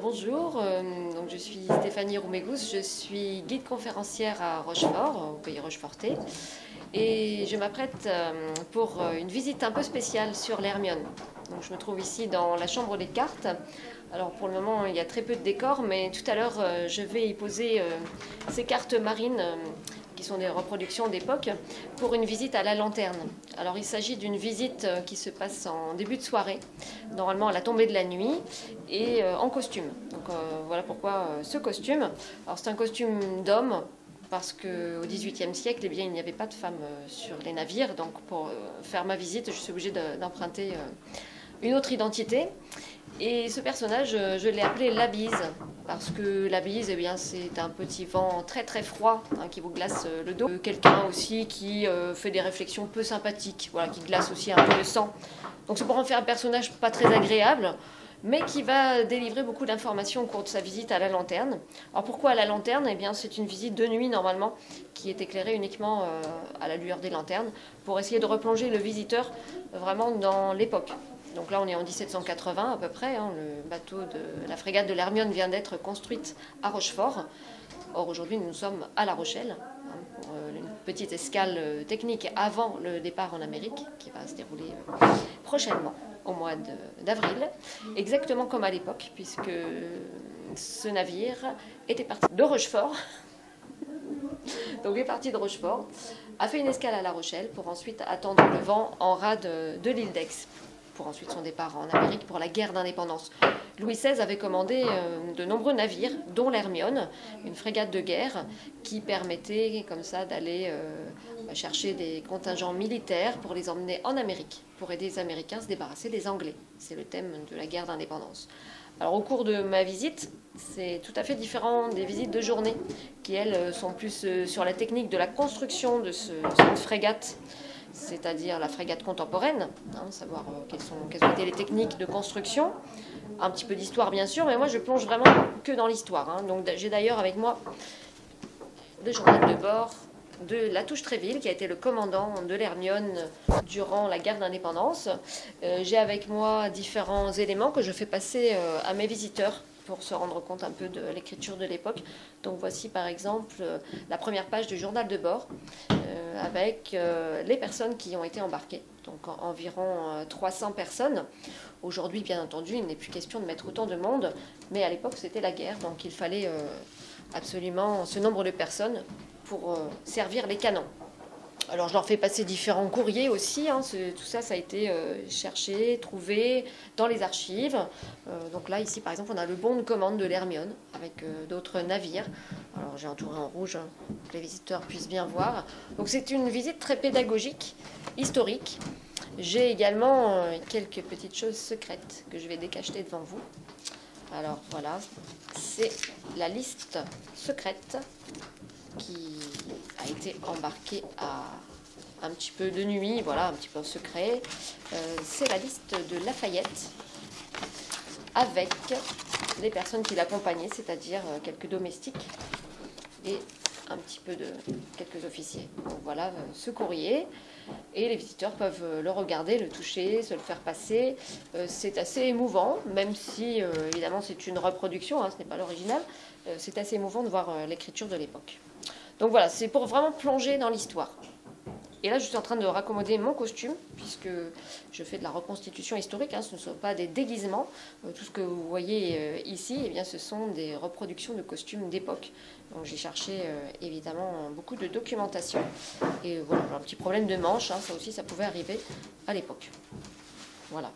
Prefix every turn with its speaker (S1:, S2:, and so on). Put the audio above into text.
S1: Bonjour, donc je suis Stéphanie Roumégous, je suis guide conférencière à Rochefort, au pays rochefortais, et je m'apprête pour une visite un peu spéciale sur l'Hermione. Donc je me trouve ici dans la chambre des cartes. Alors pour le moment il y a très peu de décors, mais tout à l'heure je vais y poser ces cartes marines qui sont des reproductions d'époque, pour une visite à la lanterne. Alors il s'agit d'une visite qui se passe en début de soirée, normalement à la tombée de la nuit, et en costume. Donc voilà pourquoi ce costume. Alors c'est un costume d'homme, parce qu'au XVIIIe siècle, eh bien, il n'y avait pas de femmes sur les navires, donc pour faire ma visite, je suis obligée d'emprunter une autre identité. Et ce personnage, je l'ai appelé la bise, parce que la bise, eh bien, c'est un petit vent très très froid qui vous glace le dos. Quelqu'un aussi qui fait des réflexions peu sympathiques, voilà, qui glace aussi un peu le sang. Donc c'est pour en faire un personnage pas très agréable, mais qui va délivrer beaucoup d'informations au cours de sa visite à la lanterne. Alors pourquoi à la lanterne? Eh bien, c'est une visite de nuit normalement, qui est éclairée uniquement à la lueur des lanternes, pour essayer de replonger le visiteur vraiment dans l'époque. Donc là, on est en 1780 à peu près. Le bateau de la frégate de l'Hermione vient d'être construite à Rochefort. Or, aujourd'hui, nous sommes à La Rochelle, pour une petite escale technique avant le départ en Amérique, qui va se dérouler prochainement, au mois d'avril, exactement comme à l'époque, puisque ce navire était parti de Rochefort. Donc, il est parti de Rochefort, a fait une escale à La Rochelle pour ensuite attendre le vent en rade de l'île d'Aix, pour ensuite son départ en Amérique pour la guerre d'indépendance. Louis XVI avait commandé de nombreux navires, dont l'Hermione, une frégate de guerre qui permettait comme ça d'aller chercher des contingents militaires pour les emmener en Amérique, pour aider les Américains à se débarrasser des Anglais. C'est le thème de la guerre d'indépendance. Alors au cours de ma visite, c'est tout à fait différent des visites de journée, qui elles sont plus sur la technique de la construction de cette frégate, c'est-à-dire la frégate contemporaine, savoir quelles ont été les techniques de construction, un petit peu d'histoire bien sûr, mais moi je plonge vraiment que dans l'histoire. Donc j'ai d'ailleurs avec moi le journal de bord de Latouche Tréville, qui a été le commandant de l'Hermione durant la guerre d'indépendance. J'ai avec moi différents éléments que je fais passer à mes visiteurs pour se rendre compte un peu de l'écriture de l'époque. Donc voici par exemple la première page du journal de bord avec les personnes qui ont été embarquées, donc environ 300 personnes. Aujourd'hui, bien entendu, il n'est plus question de mettre autant de monde, mais à l'époque c'était la guerre, donc il fallait absolument ce nombre de personnes pour servir les canons. Alors je leur fais passer différents courriers aussi, tout ça, ça a été cherché, trouvé dans les archives. Donc là, ici par exemple, on a le bon de commande de l'Hermione avec d'autres navires. Alors j'ai entouré en rouge pour que les visiteurs puissent bien voir. Donc c'est une visite très pédagogique, historique. J'ai également quelques petites choses secrètes que je vais décacheter devant vous. Alors voilà, c'est la liste secrète qui a été embarquée à un petit peu de nuit, voilà, un petit peu en secret. C'est la liste de Lafayette avec les personnes qui l'accompagnaient, c'est-à-dire quelques domestiques et un petit peu de quelques officiers. Donc voilà ce courrier, et les visiteurs peuvent le regarder, le toucher, se le faire passer. C'est assez émouvant, même si évidemment c'est une reproduction, ce n'est pas l'original. C'est assez émouvant de voir l'écriture de l'époque. Donc voilà, c'est pour vraiment plonger dans l'histoire. Et là, je suis en train de raccommoder mon costume, puisque je fais de la reconstitution historique, ce ne sont pas des déguisements. Tout ce que vous voyez ici, eh bien, ce sont des reproductions de costumes d'époque. Donc j'ai cherché évidemment beaucoup de documentation. Et voilà, un petit problème de manche, ça aussi, ça pouvait arriver à l'époque. Voilà.